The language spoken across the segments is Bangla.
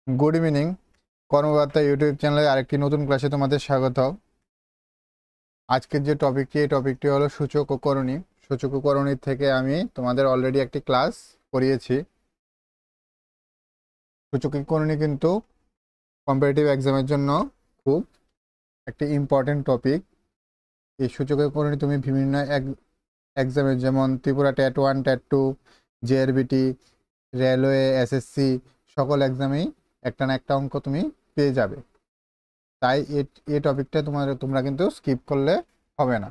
Good evening. কর্মবার্তা ইউটিউব চ্যানেলে আরেকটি নতুন ক্লাসে তোমাদের স্বাগত। আজকের যে টপিকটি, এই টপিকটি হলো সূচক ও করণী। সূচক ও করণীর থেকে আমি তোমাদের অলরেডি একটি ক্লাস করিয়েছি। সূচক ও করণী কিন্তু কম্পিটিটিভ এক্সামের জন্য খুব একটি ইম্পর্টেন্ট টপিক। এই সূচক ও করণী তুমি বিভিন্ন এক্সামে, যেমন ত্রিপুরা ট্যাট 1, ট্যাট 2, জেআরবিটি, রেলওয়ে, এসএসসি, সকল এক্সামেই একটা না একটা অঙ্ক তুমি পেয়ে যাবে। তাই এই টপিকটা তোমরা কিন্তু স্কিপ করলে হবে না।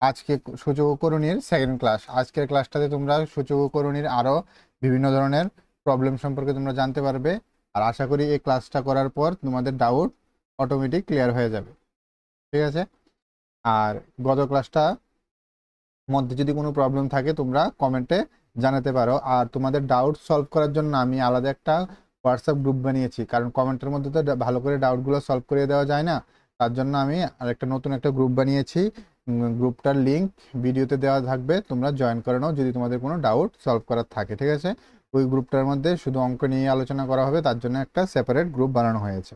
আজকে সূচক ও করণীর সেকেন্ড ক্লাস। আজকের ক্লাসটাতে তোমরা সূচক ও করণীর আরও বিভিন্ন ধরনের প্রবলেম সম্পর্কে তোমরা জানতে পারবে। আর আশা করি এই ক্লাসটা করার পর তোমাদের ডাউট অটোমেটিক ক্লিয়ার হয়ে যাবে। ঠিক আছে? আর গত ক্লাসটা মধ্যে যদি কোনো প্রবলেম থাকে তোমরা কমেন্টে জানাতে পারো। আর তোমাদের ডাউট সলভ করার জন্য আমি আলাদা একটা হোয়াটসঅ্যাপ গ্রুপ বানিয়েছি, কারণ কমেন্টের মধ্যে তো ভালো করে ডাউটগুলো সলভ করে দেওয়া যায় না। তার জন্য আমি আরেকটা নতুন একটা গ্রুপ বানিয়েছি। গ্রুপটার লিঙ্ক ভিডিওতে দেওয়া থাকবে, তোমরা জয়েন করে নাও যদি তোমাদের কোনো ডাউট সলভ করার থাকে। ঠিক আছে? ওই গ্রুপটার মধ্যে শুধু অঙ্ক নিয়ে আলোচনা করা হবে, তার জন্য একটা সেপারেট গ্রুপ বানানো হয়েছে।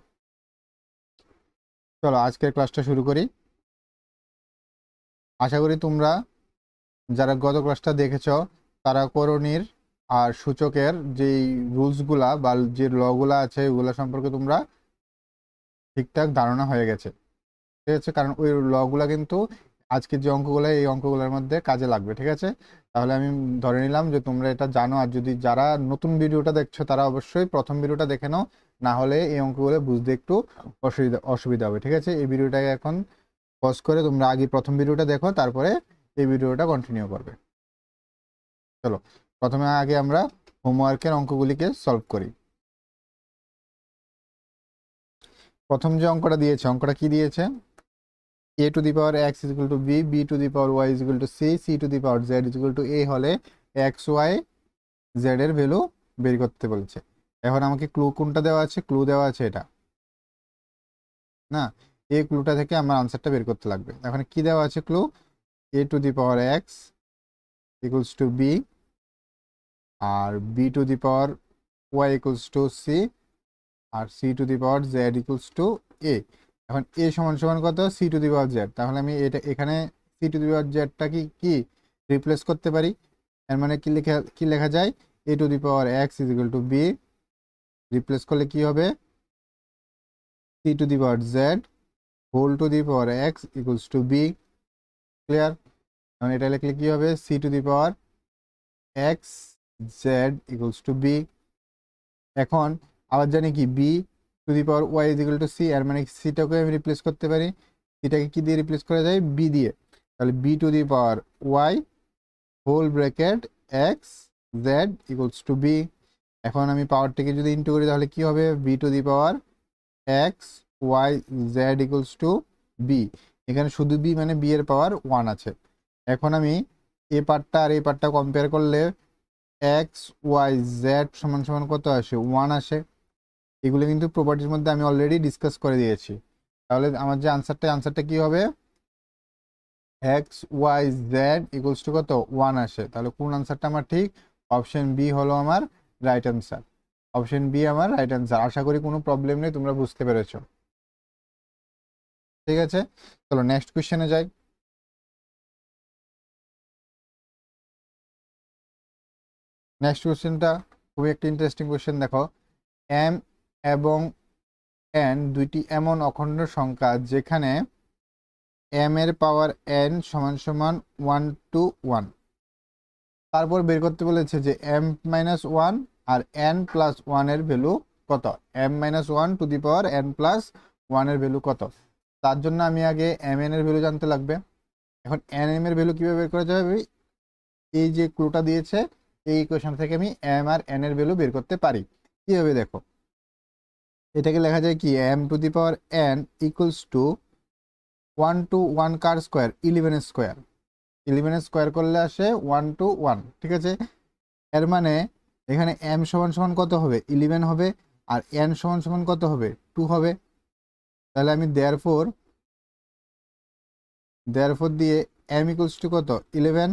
চলো আজকের ক্লাসটা শুরু করি। আশা করি তোমরা যারা গত ক্লাসটা দেখেছ তারা করণীর আর সূচকের যেই রুলসগুলা বা যে লগুলা আছে ওগুলো সম্পর্কে তোমরা ঠিকঠাক ধারণা হয়ে গেছে। ঠিক আছে? কারণ ওই লগুলা কিন্তু আজকের যে অঙ্কগুলো, এই অঙ্কগুলোর মধ্যে কাজে লাগবে। ঠিক আছে? তাহলে আমি ধরে নিলাম যে তোমরা এটা জানো। আর যদি যারা নতুন ভিডিওটা দেখছো তারা অবশ্যই প্রথম ভিডিওটা দেখে নাও, না হলে এই অঙ্কগুলো বুঝতে একটু অসুবিধা হবে। ঠিক আছে? এই ভিডিওটাকে এখন পজ করে তোমরা আগে প্রথম ভিডিওটা দেখো, তারপরে এই ভিডিওটা কন্টিনিউ করবে। চলো প্রথমে আগে আমরা হোমওয়ার্কের অঙ্কগুলিকে সলভ করি। প্রথম যে অঙ্কটা দিয়েছে, অঙ্কটা কি দিয়েছে? a to the power x is equal to b, b to the power y is equal to c, c to the power z is equal two a হলে x y z এর ভ্যালু বের করতে বলেছে। এখন আমাকে ক্লু কোনটা দেওয়া আছে? ক্লু দেওয়া আছে এটা না, এই ক্লুটা থেকে আমার আনসারটা বের করতে লাগবে। এখন কি দেওয়া আছে clue? a to the power x equals to b, আর b to the power y equals to c, আর c to the power z equals to a। এখন a সমান সমান কত? c to the power z। তাহলে আমি এটা এখানে c টু দি পাওয়ার zটা কি রিপ্লেস করতে পারি। এর মানে কি লেখা যায়? a to the power x is equal to b, replace করলে কি হবে? c to the power z whole to the power x equals to b। Clear? এখন এটা লিখলে কি হবে? c to the power x z equals to b। এখন আবার জানি কি b to the power y is equal to c, এর মানে সিটাকে আমি রিপ্লেস করতে পারি। সিটাকে কি দিয়ে রিপ্লেস করা যায়? b দিয়ে। তাহলে b to the power y whole bracket x z equals to b। এখন আমি পাওয়ারটাকে যদি ইন্টু করি তাহলে কি হবে? b to the power x y z equals to b। এখানে শুধু b মানে b এর পাওয়ার 1 আছে। এখন আমি এই পার্টটা আর এই পার্টটা কম্পেয়ার করলে এক্স ওয়াই জেড সমান সমান কত আসে? 1 আসে। এগুলো কিন্তু প্রপার্টির মধ্যে আমি অলরেডি ডিসকাস করে দিয়েছি। তাহলে আমার যে আনসারটা কি হবে? X y z equals to কত? 1 আসে। তাহলে কোন আনসারটা আমার ঠিক? অপশন বি হলো আমার রাইট আনসার। অপশন বি আমার রাইট আনসার। আশা করি কোনো প্রবলেম নেই, তোমরা বুঝতে পেরেছো। ঠিক আছে? চলো নেক্সট কোশ্চেনে যাই। নেক্সট কোশ্চেনটা খুবই একটা ইন্টারেস্টিং কোশ্চেন। দেখো, এম এবং এন দুইটি এমন অখণ্ড সংখ্যা যেখানে এম এর পাওয়ার এন সমান সমান 1 to 1। তারপর বের করতে বলেছে যে এম মাইনাস 1 আর এন প্লাস 1 এর ভ্যালু কত? M minus 1 to the power n plus 1 এর ভ্যালু কত? তার জন্য আমি আগে এম এন এর ভ্যালু জানতে লাগবে। এখন এন এম এর ভ্যালু কিভাবে বের করা যাবে? এই যে ক্লুটা দিয়েছে এই ইকুয়েশন থেকে আমি এম আর এন এর ভ্যালু বের করতে পারি। কিভাবে দেখো, এটাকে লেখা যায় কি? M to the power n equals to 1 to 1 কার স্কোয়ার? 11 স্কোয়ার। 11 স্কোয়ার করলে আসে 1 to 1। ঠিক আছে? এর মানে এখানে এম সমান সমান কত হবে? 11 হবে। আর এন সমান সমান কত হবে? 2 হবে। তাহলে আমি দেয়ারফোর দিয়ে এম ইকুয়ালস টু কত? 11,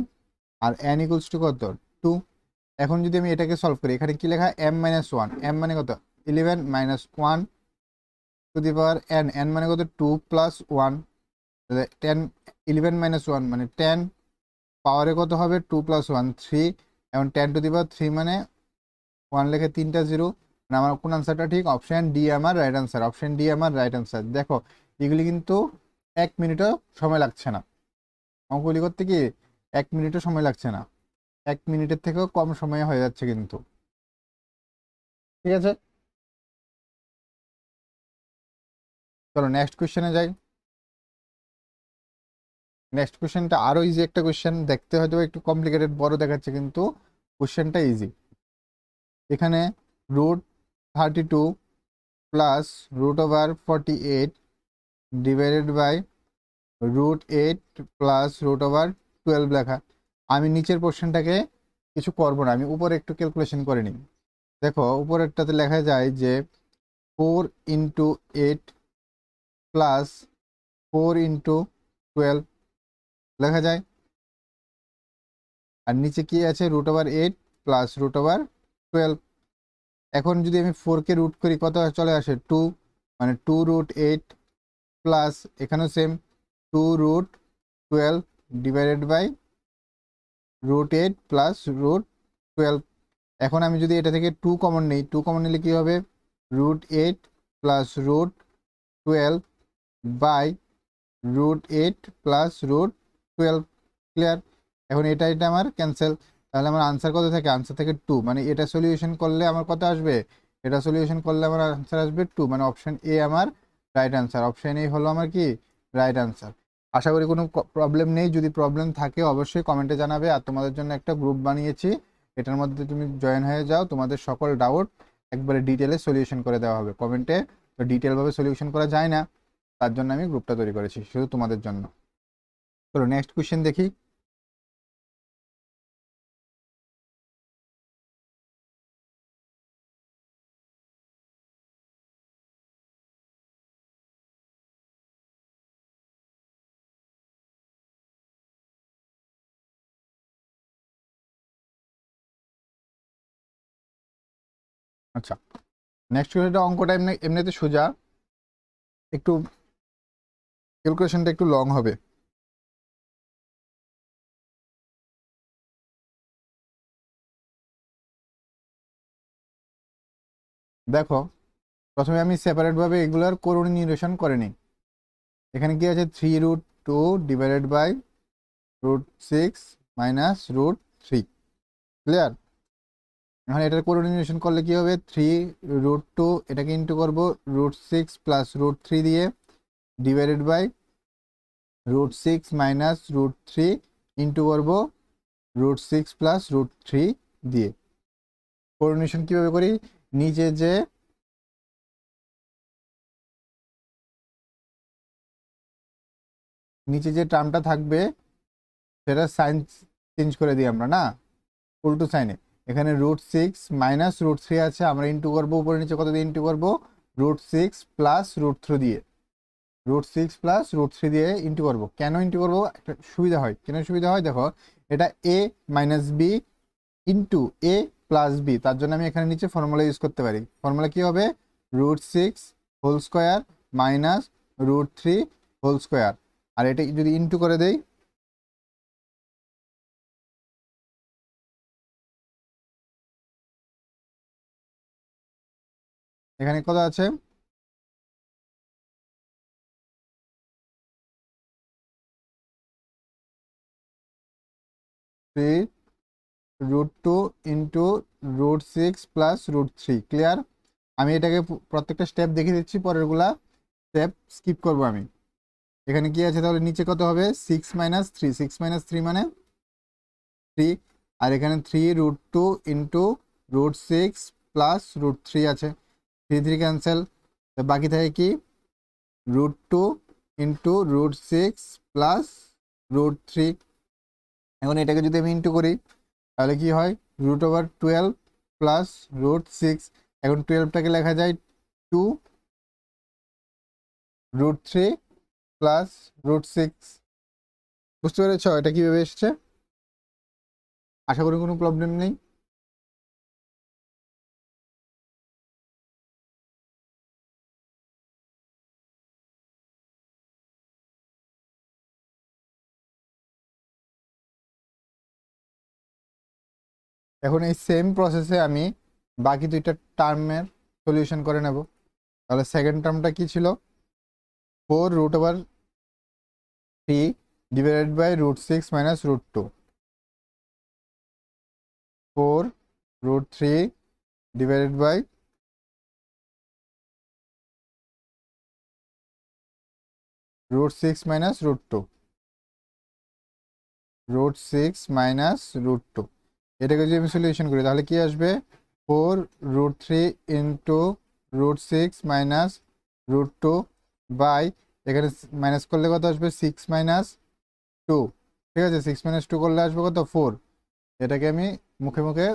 আর এন ইকুয়ালস টু কত? 2। এখন যদি আমি এটাকে সলভ করি, এখানে কি লেখা? M minus 1। এম মানে কত? 11 minus 1 to the power n, n মানে কত 2 প্লাস 1, 10 11 মাইনাস 1 মানে 10, পাওয়ারে কত হবে 2 প্লাস 1 3, এবং 10 টু দি পাওয়ার 3 মানে 1 লেখে 3টা 0। মানে আমার কোন আনসারটা ঠিক? অপশন ডি আমার রাইট আনসার, অপশন ডি আমার রাইট আনসার। দেখো এগুলি কিন্তু 1 মিনিটও সময় লাগছে না, অঙ্কগুলি করতে কি 1 মিনিটও সময় লাগছে না, 1 মিনিটের থেকেও কম সময়ে হয়ে যাচ্ছে কিন্তু। ঠিক আছে, চলো নেক্সট কোয়েশ্চেনে যাই। নেক্সট কোয়েশ্চেনটা আরো ইজি একটা কোয়েশ্চেন, দেখতে হয়তো একটু কমপ্লিকেটেড বড় দেখাচ্ছে কিন্তু কোয়েশ্চেনটা ইজি। এখানে √32 প্লাস √48 ডিভাইডেড বাই √8 প্লাস √12 লেখা। আমি নিচের পোর্শনটাকে কিছু করবো না, আমি উপরে একটু ক্যালকুলেশন করে নিই। দেখো উপরেরটাতে লেখা যায় যে 4 ইন্টু 8 প্লাস 4 ইন্টু 12 লেখা যায়, আর নিচে কি আছে √8 প্লাস √12। এখন যদি আমি 4কে রুট করি কত চলে আসে 2, মানে 2√8 প্লাস এখানেও সেম 2√12 ডিভাইডেড বাই √8 প্লাস √12। এখন আমি যদি এটা থেকে 2 কমন নিই, 2 কমন নিলে কি হবে √8 প্লাস √12 বাই √8 প্লাস √12। ক্লিয়ার? এখন এটা এটা আমার ক্যান্সেল, তাহলে আমার আনসার কত থাকে? আনসার থেকে 2, মানে এটা সলিউশন করলে আমার কত আসবে? এটা সলিউশন করলে আমার আনসার আসবে 2, মানে অপশন এ আমার রাইট আনসার। অপশন এ হলো আমার কি রাইট আনসার। আশা করি কোনো প্রবলেম নেই, যদি প্রবলেম থাকে অবশ্যই কমেন্টে জানাবে। আর তোমাদের জন্য একটা গ্রুপ বানিয়েছি, এটার মধ্যে তুমি জয়েন হয়ে যাও, তোমাদের সকল ডাউট একবারে ডিটেলে সলিউশন করে দেওয়া হবে কমেন্টে। তো ডিটেলভাবে সলিউশন করা যায় না, তার জন্য আমি গ্রুপটা তৈরি করেছি শুধু তোমাদের জন্য। চলো নেক্সট কোয়েশ্চেন দেখি। আচ্ছা, নেক্সট কোয়েশ্চেনটা অঙ্কটা এমনিতে সোজা, একটু ক্যালকুলেশনটা একটু লং হবে। দেখো প্রথমে আমি সেপারেটভাবে এগুলোর করণীয় নিরসন করে নিই। এখানে কি আছে 3√2 ডিভাইডেড বাই √6 মাইনাস √3। ক্লিয়ার? এখন এটার করণীয় নিরসন করলে কি হবে 3√2 এটাকে ইন্টু করবো √6 প্লাস √3 দিয়ে, ডিভাইডেড বাই √6 মাইনাস √3 ইন্টু করবো √6 প্লাস √3 দিয়ে। করণীয় কিভাবে করি? নিচে যে টার্মটা থাকবে সেটা সাইন চেঞ্জ করে দিই আমরা, না উল্টো সাইনে। এখানে √6 মাইনাস √3 আছে, আমরা ইন্টু করবো উপরে নিচে কত দিয়ে ইন্টু করবো √6 প্লাস √3 দিয়ে, √6 প্লাস √3 দিয়ে ইন্টু করবো। কেন ইন্টু করবো? একটা সুবিধা হয়। কেন সুবিধা হয়? দেখো এটা a minus b into a plus b, তার জন্য আমি এখানে নিচে ফর্মুলা ইউজ করতে পারি। ফর্মুলা কি হবে √6 whole square minus √3 whole square, আর এটা যদি ইন্টু করে দেই এখানে কত আছে 3√2 ইন্টু √6 প্লাস √3। ক্লিয়ার? আমি এটাকে প্রত্যেকটা স্টেপ দেখিয়ে দিচ্ছি, পরেরগুলা স্টেপ স্কিপ করবো আমি। এখানে কি আছে তাহলে নিচে কত হবে 6 মাইনাস 3, 6 মাইনাস 3 মানে 3, আর এখানে 3√2 ইন্টু √6 প্লাস √3 আছে, 3 3 ক্যান্সেল, বাকি থাকে কি √2 ইন্টু √6 প্লাস √3। এখন এটাকে যদি আমি ইন্টু করি তাহলে কি হয় √12 প্লাস √6। এখন 12টাকে লেখা যায় 2 √3 প্লাস √6। বুঝতে পেরেছ এটা কিভাবে এসছে? আশা করি কোনো প্রবলেম নেই। এখন এই সেম প্রসেসে আমি বাকি দুইটা টার্মের সলিউশন করে নেব। তাহলে সেকেন্ড টার্মটা কি ছিল? 4√3 divided by √6 minus √2। 4√3 divided by √6 minus √2। √6 minus √2, এটাকে যদি আমি সলিউশন করি তাহলে কি আসবে? 4√3 ইন্টু √6 মাইনাস √2 বাই, এখানে মাইনাস করলে কত আসবে? 6 মাইনাস 2। ঠিক আছে, 6 মাইনাস 2 করলে আসবে কত? 4। এটাকে আমি মুখে মুখে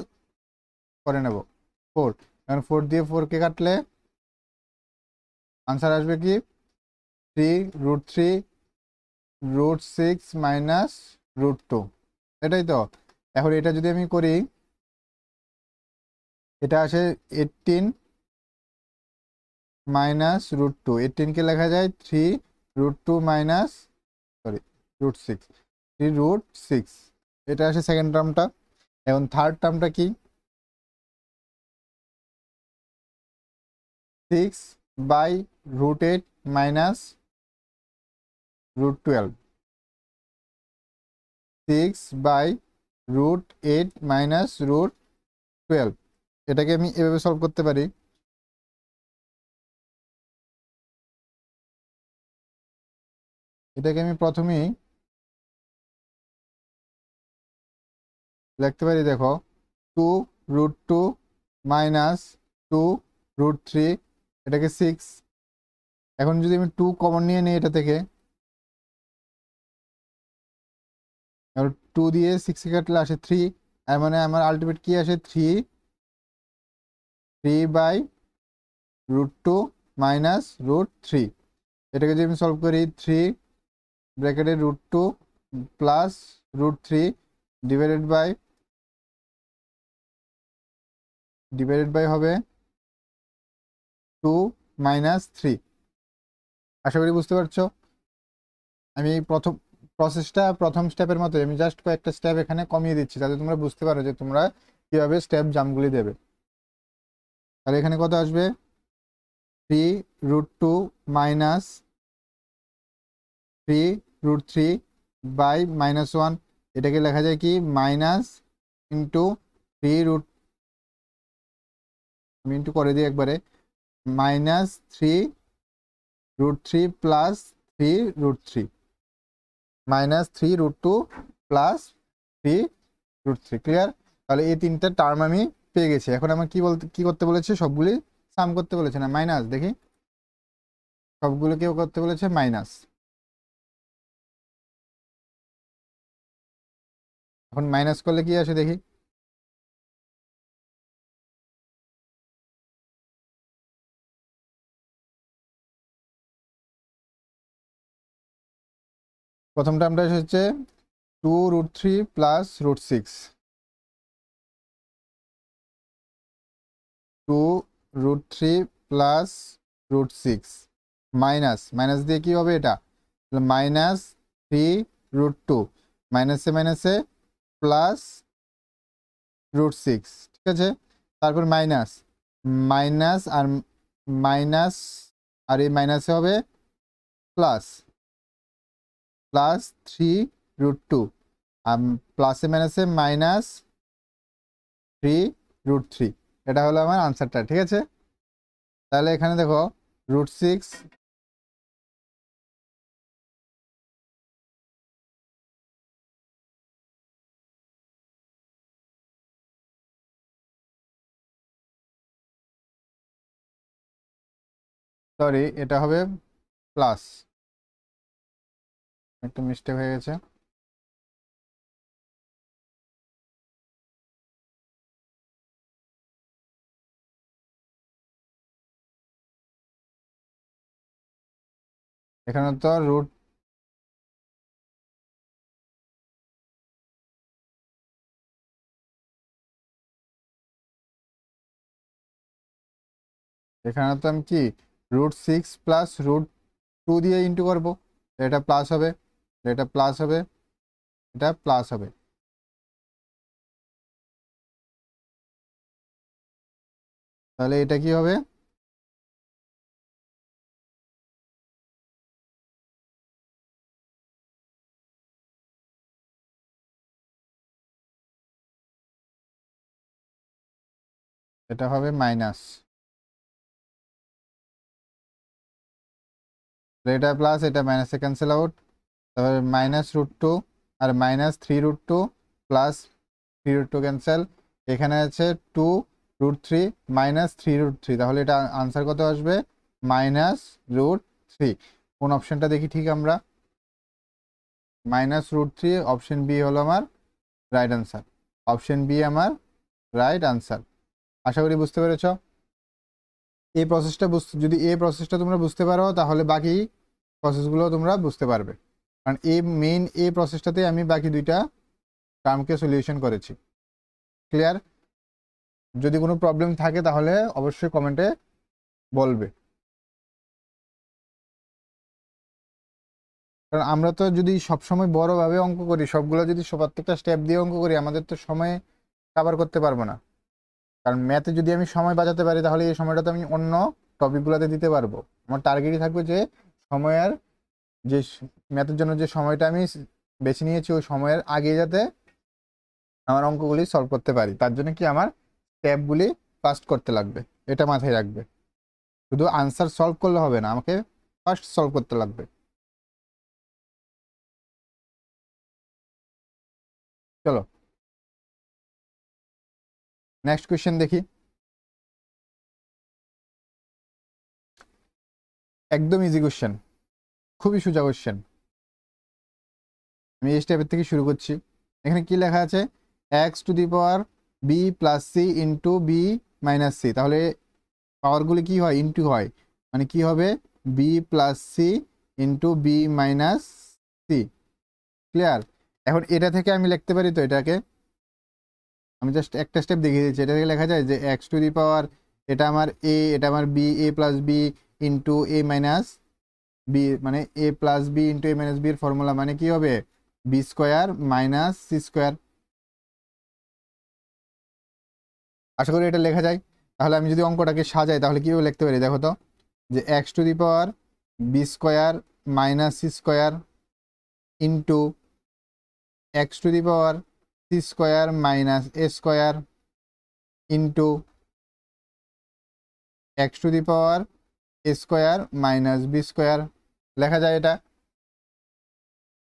করে নেব 4। এখন 4 দিয়ে 4কে কাটলে আনসার আসবে কি? 3√3 √6 মাইনাস √2। এটাই তো। এখন এটা যদি আমি করি, এটা আসে 18 মাইনাস √2। 18কে লেখা যায় 3√2 মাইনাস, সরি, √6, 3√6। এটা আসে সেকেন্ড টার্মটা। এখন থার্ড টার্মটা কি? 6/√8 মাইনাস √12। 6/√8 মাইনাস √12, এটাকে আমি এভাবে সলভ করতে পারি। এটাকে আমি প্রথমেই লিখতে পারি, দেখো, 2√2 মাইনাস 2√3, এটাকে 6। এখন যদি আমি 2 কমন নিয়ে নিই এটা থেকে, 2 দিয়ে 6 কাটলে আসে 3। আর মানে আমার আলটিমেট কি আসে? 3/√2 মাইনাস √3। এটাকে যদি আমি সলভ করি, 3 ব্র্যাকেটে √2 প্লাস √3 ডিভাইডেড বাই হবে 2 মাইনাস 3। আশা করি বুঝতে পারছো। আমি প্রথম প্রসেসটা প্রথম স্টেপের মতো, আমি জাস্ট কয়েকটা স্টেপ এখানে কমিয়ে দিচ্ছি যাতে তোমরা বুঝতে পারো যে তোমরা কিভাবে স্টেপ জাম্পগুলি দেবে। তাহলে এখানে কত আসবে? 3√2 মাইনাস 3√3 বাই -1। এটাকে লেখা যায় কি? মাইনাস ইন্টু 3 আমি ইন্টু করে দিই একবারে, minus 3√3 plus 3√3 minus 3√2 plus 3√3। Clear? তাহলে এই তিনটা টার্ম আমি পেয়ে গেছি। এখন আমার কি করতে বলেছে? সবগুলি সাম করতে বলেছে না মাইনাস? দেখি, সবগুলো কেউ করতে বলেছে মাইনাস। এখন মাইনাস করলে কি আসে দেখি? প্রথম টার্মটা হচ্ছে 2√3 প্লাস √6। 2√3 প্লাস √6 মাইনাস, মাইনাস দিয়ে কি হবে এটা? মাইনাস 3√2, মাইনাসে মাইনাসে প্লাস √6। ঠিক আছে, তারপর মাইনাস মাইনাস আর মাইনাস, আর এই মাইনাসে হবে প্লাস, প্লাস 3√2, আর প্লাসে মাইনাসে মাইনাস 3√3। এটা হলো আমার আনসারটা। ঠিক আছে, তাহলে এখানে দেখো √6, সরি এটা হবে প্লাস, একটু মিস্টেক হয়ে গেছে। এখানে তো এখানে তো আমি কি √6 প্লাস √2 দিয়ে ইন্টু করবো, এটা প্লাস হবে, এটা প্লাস হবে, এটা প্লাস হবে। তাহলে এটা কি হবে? এটা হবে মাইনাস, এটা প্লাস, এটা মাইনাসে ক্যান্সেল আউট। তারপরে -√2 আর -3√2 প্লাস 3√2 ক্যান্সেল। এখানে আছে 2√3 -3√3, তাহলে এটা আনসার কত আসবে? -√3। কোন অপশনটা দেখি ঠিক আমরা? -√3, অপশন বি হলো আমার রাইট আনসার। অপশন বি আমার রাইট আনসার। আশা করি বুঝতে পেরেছ। এই প্রসেসটা যদি এই প্রসেসটা তোমরা বুঝতে পারো তাহলে বাকি প্রসেসগুলো তোমরা বুঝতে পারবে, কারণ এই প্রসেসটাতে আমি বাকি দুইটা টার্মকে সলিউশন করেছি। ক্লিয়ার? যদি কোনো প্রবলেম থাকে তাহলে অবশ্যই কমেন্টে বলবে, কারণ আমরা তো যদি সবসময় বড়ভাবে অঙ্ক করি, সবগুলো যদি প্রত্যেকটা স্টেপ দিয়ে অঙ্ক করি, আমাদের তো সময় কভার করতে পারবো না। কারণ ম্যাথে যদি আমি সময় বাঁচাতে পারি তাহলে এই সময়টা তো আমি অন্য টপিকগুলোতে দিতে পারবো। আমার টার্গেটই থাকবে যে সময়ের যে ম্যাথের জন্য যে সময়টা আমি বেছে নিয়েছি ওই সময়ের আগে যাতে আমার অঙ্কগুলি সলভ করতে পারি। তার জন্য কি আমার স্টেপগুলি ফার্স্ট করতে লাগবে, এটা মাথায় রাখবে। শুধু আনসার সলভ করলে হবে না, আমাকে ফার্স্ট সলভ করতে লাগবে। চলো নেক্সট কোয়েশ্চেন দেখি। একদম ইজি কোয়েশ্চেন, খুবই সোজা কোয়েশ্চেন। আমি এই স্টেপের থেকে শুরু করছি। এখানে কি লেখা আছে? x⁴ b plus c into b minus c. তাহলে পাওয়ারগুলি কি হয়? ইন্টু হয়, মানে কি হবে? B plus c into b minus c. Clear? এখন এটা থেকে আমি লিখতে পারি তো এটাকে, আমি জাস্ট একটা স্টেপ দেখিয়ে দিচ্ছি। এটা থেকে লেখা যায় যে x⁴ এটা আমার এ, এটা আমার B, A plus B into A minus B, মানে এ প্লাস বি ইন্টু এ মাইনাস বির ফর্মুলা মানে কি হবে? B square minus C square. আশা করি এটা লেখা যায়। তাহলে আমি যদি অঙ্কটাকে সাজাই তাহলে কীভাবে লিখতে পারি দেখো তো, যে x⁴ B square minus C square into x⁴ C square minus A square into x⁴ A square minus B square. লেখা যায় এটা।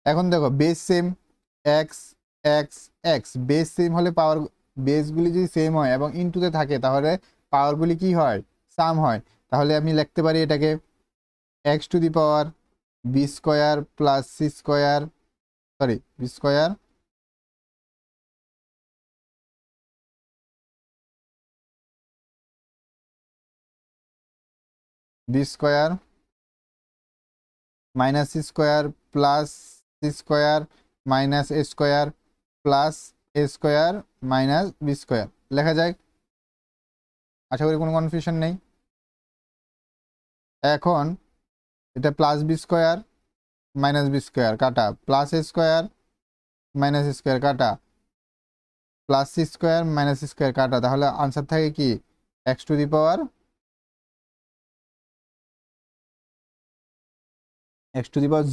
এখন দেখো base same, X X X, base same হলে পাওয়ার, বেসগুলি যদি সেম হয় এবং ইনটুতে থাকে তাহলে পাওয়ারগুলি কি হয়? সাম হয়। তাহলে আমি লিখতে পারি এটাকে x⁴ B square plus C square, sorry B square B square minus C square plus C square minus A square plus A square minus B square. লেখা যায়? আশা করি কোনো কনফিউশন নেই। এখন এটা plus B square minus B square কাটা, plus A square minus square কাটা, plus C square minus square কাটা, তাহলে আনসার থাকে কি? x⁴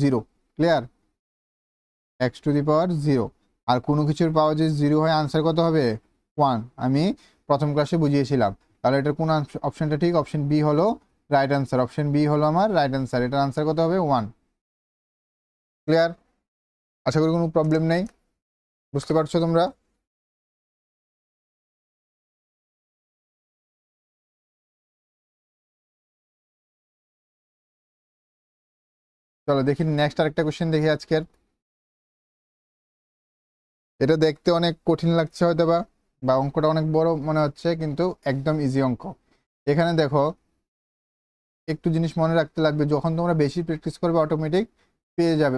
0। ক্লিয়ার? x⁴ 0। আর কোনো কিছুর পাওয়ার যদি 0 হয় আনসার কত হবে? 1। আমি প্রথম ক্লাসে বুঝিয়েছিলাম। তাহলে এটার কোন অপশনটা ঠিক? অপশন বি হলো রাইট আনসার। অপশন বি হলো আমার রাইট আনসার। এটার আনসার কত হবে? 1। ক্লিয়ার? আশা করি কোনো প্রবলেম নেই, বুঝতে পারছো তোমরা? চলো দেখি নেক্সট আরেকটা কোশ্চেন দেখি আজকের। এটা দেখতে অনেক কঠিন লাগছে হয়তো বা অঙ্কটা অনেক বড় মনে হচ্ছে, কিন্তু একদম ইজি অঙ্ক। এখানে দেখো একটু জিনিস মনে রাখতে লাগবে, যখন তোমরা বেশি প্র্যাকটিস করবে অটোমেটিক পেয়ে যাবে,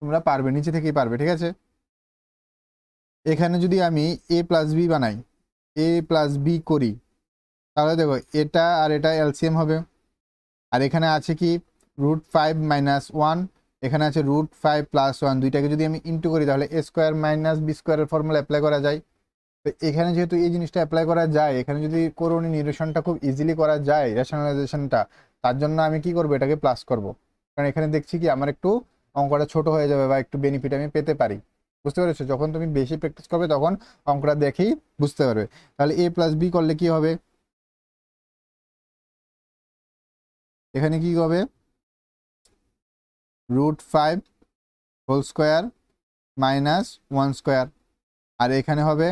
তোমরা পারবে, নিচে থেকেই পারবে। ঠিক আছে? এখানে যদি আমি এ প্লাস বি বানাই, এ প্লাস বি করি, তাহলে দেখো এটা আর এটা এলসিএম হবে। আর এখানে আছে কি? √5 - 1, এখানে আছে √5 + 1। দুইটাকে যদি আমি ইন্টু করি তাহলে এ স্কোয়ার মাইনাস বি স্কোয়ারের ফর্মুলা অ্যাপ্লাই করা যায়। তো এখানে যেহেতু এই জিনিসটা অ্যাপ্লাই করা যায়, এখানে যদি করণীয় নিরসনটা খুব ইজিলি করা যায়, রেশনালাইজেশনটা, তার জন্য আমি কি করব, এটাকে প্লাস করব। কারণ এখানে দেখছি কি আমার একটু অঙ্কটা ছোট হয়ে যাবে বা একটু বেনিফিট আমি পেতে পারি। বুঝতে পেরেছো? যখন তুমি বেশি প্র্যাকটিস করবে তখন অঙ্কটা দেখেই বুঝতে পারবে। তাহলে a প্লাস বি করলে কি হবে, এখানে কি হবে, √5 হোল স্কোয়ার মাইনাস 1 স্কোয়ার, আর এখানে হবে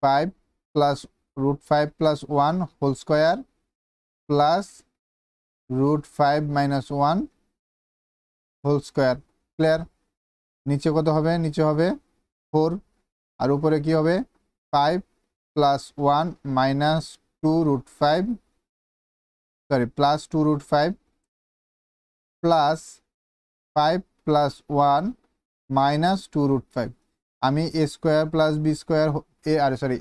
5 plus √5 plus 1 whole square plus √5 minus 1 whole square. Clear? নিচে কত হবে, নিচে হবে 4, আর উপরে কি হবে 5 plus 1 minus 2√5, sorry plus 2√5 plus 5 plus 1 minus 2√5। আমি a square plus B square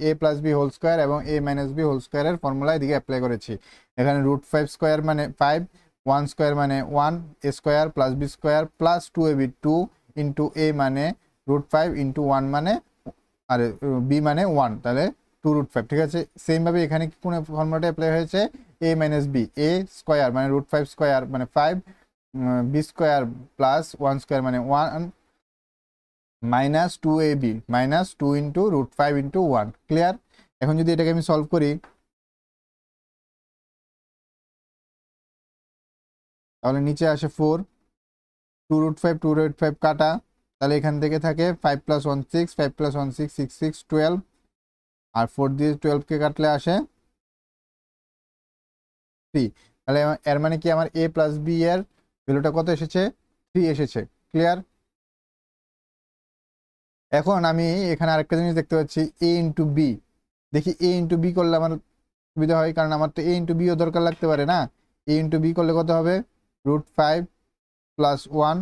a plus B whole square এবং a মাইনাস বি হোল স্কোয়ারের ফর্মুলা এদিকে অ্যাপ্লাই করেছি। এখানে √5 স্কোয়ার মানে 5, 1 স্কোয়ার মানে 1, a square plus B square plus 2ab 2 into a মানে √5 ইন্টু 1 মানে, আর বি মানে 1, তাহলে 2√5। ঠিক আছে, সেমভাবে এখানে কোন ফর্মুলাটা অ্যাপ্লাই হয়েছে, a minus b, a square মানে √5 স্কোয়ার মানে 5, বি স্কোয়ার প্লাস 1 স্কোয়ার মানে 1 minus 2ab minus 2 into √5 into 1। Clear? এখন যদি এটাকে আমি সলভ করি তাহলে নিচে আসে 4, 2√5 কাটা, তাহলে এখান থেকে থাকে 5 প্লাস 1 6, 5 প্লাস 1 6, 6 6 12, আর 4 দিয়ে 12কে কাটলে আসে 3। তাহলে এর মানে কি আমার a প্লাস বি এর ভ্যালুটা কত এসেছে, 3 এসেছে। ক্লিয়ার? এখন আমি এখানে আরেকটা জিনিস দেখতে পাচ্ছি, a ইন্টু বি। দেখি a ইন্টু বি করলে আমার সুবিধা হয়, কারণ আমার তো a ইন্টু বিও দরকার লাগতে পারে না। a ইন্টু বি করলে কত হবে, √5 প্লাস 1,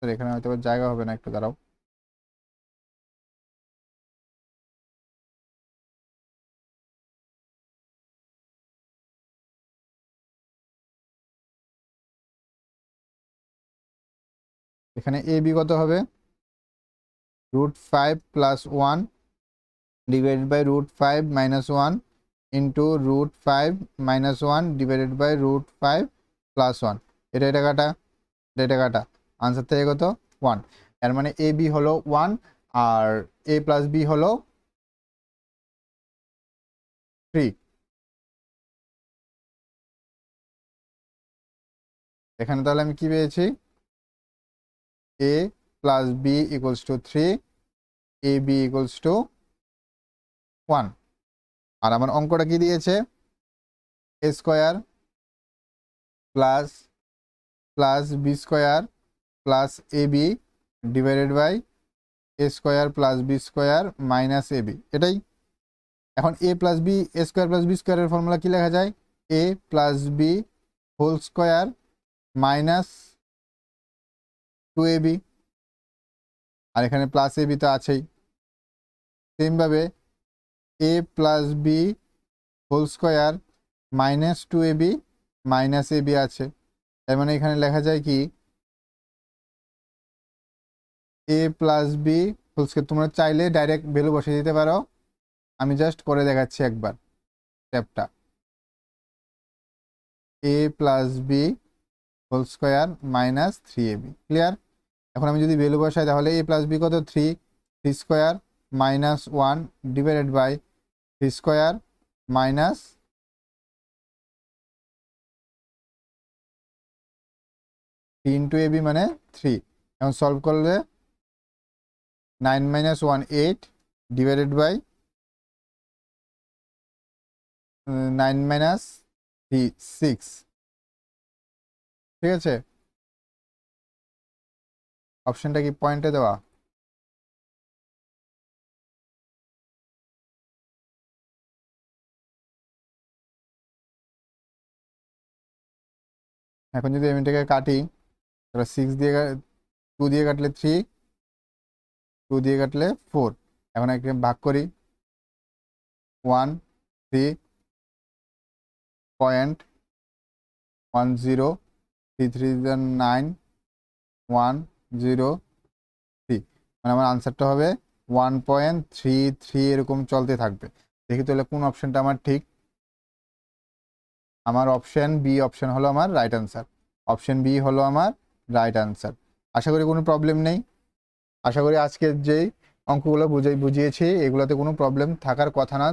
এখানে হয়তো জায়গা হবে না, একটু দাঁড়াও। এখানে এ বি কত হবে, √5 plus 1 divided by √5 minus 1 into √5 minus 1 divided by √5 plus 1। এটা কাটা, এটা কাটা, আনসার থেকে কত 1। এর মানে এ বি হলো 1 আর a প্লাস বি হলো 3। এখানে তাহলে আমি কি পেয়েছি, a plus b equals to 3, a b equals to 1। আর আমার অঙ্কটা কি দিয়েছে, a square plus plus B square plus a b divided by a square plus B square minus A b. এটাই। এখন a plus b, a square plus b স্কোয়ারের ফর্মুলা কি লেখা যায়, a plus B whole square minus 2ab, আর এখানে প্লাস এ বি তো আছেই। সেমভাবে a plus B whole square minus 2ab minus A B আছে। তার মানে এখানে লেখা যায় কি, a plus B whole square, তোমরা চাইলে ডাইরেক্ট ভ্যালু বসিয়ে দিতে পারো, আমি জাস্ট করে দেখাচ্ছি একবার স্টেপটা। a plus B whole square minus 3ab। Clear? এখন আমি যদি ভ্যালু বসাই তাহলে a প্লাস বি কত, 3 square minus 1 divided by 3 square minus 3 into ab মানে 3। এখন সলভ করলে 9 মাইনাস 1 8 ডিভাইডেড বাই 9 মাইনাস 3 6। ঠিক আছে, অপশনটা কি পয়েন্টে দেওয়া? এখন যদি আমি এটাকে কাটি তাহলে 6 দিয়ে 2 দিয়ে কাটলে 3, 2 দিয়ে কাটলে 4। এখন একে ভাগ করি, 1 3.10 3 3 9 1 1.03, মানে আমার আনসারটা হবে 1.33 এরকম চলতে থাকবে। দেখি তাহলে কোন অপশনটা আমার ঠিক। আমার অপশন বি অপশন হলো আমার রাইট আনসার। অপশন বি হলো আমার রাইট আনসার। আশা করি কোনো প্রবলেম নেই। আশা করি আজকের যেই অঙ্কগুলো বুঝিয়েছি এগুলোতে কোনো প্রবলেম থাকার কথা না।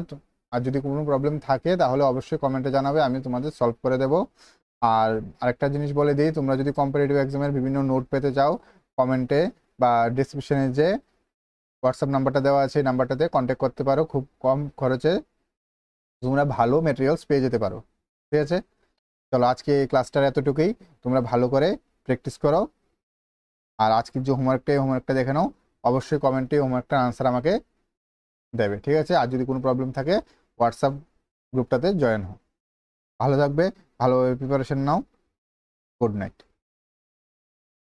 আর যদি কোনো প্রবলেম থাকে তাহলে অবশ্যই কমেন্টে জানাবে, আমি তোমাদের সলভ করে দেব। আর আরেকটা জিনিস বলে দিই, তোমরা যদি কম্পিটিটিভ এক্সামের বিভিন্ন নোট পেতে চাও, কমেন্টে বা ডিসক্রিপশনে যে হোয়াটসঅ্যাপ নাম্বারটা দেওয়া আছে এই নাম্বারটাতে কন্ট্যাক্ট করতে পারো। খুব কম খরচে তোমরা ভালো মেটেরিয়ালস পেয়ে যেতে পারো। ঠিক আছে, চলো আজকে এই ক্লাসটার এতটুকুই। তোমরা ভালো করে প্র্যাকটিস করো। আর আজকের যে হোমওয়ার্কটা দেখে নাও, অবশ্যই কমেন্টে হোমওয়ার্কটার আনসার আমাকে দেবে। ঠিক আছে, আর যদি কোনো প্রবলেম থাকে হোয়াটসঅ্যাপ গ্রুপটাতে জয়েন হও। ভালো থাকবে, ভালোভাবে প্রিপারেশন নাও। Good night.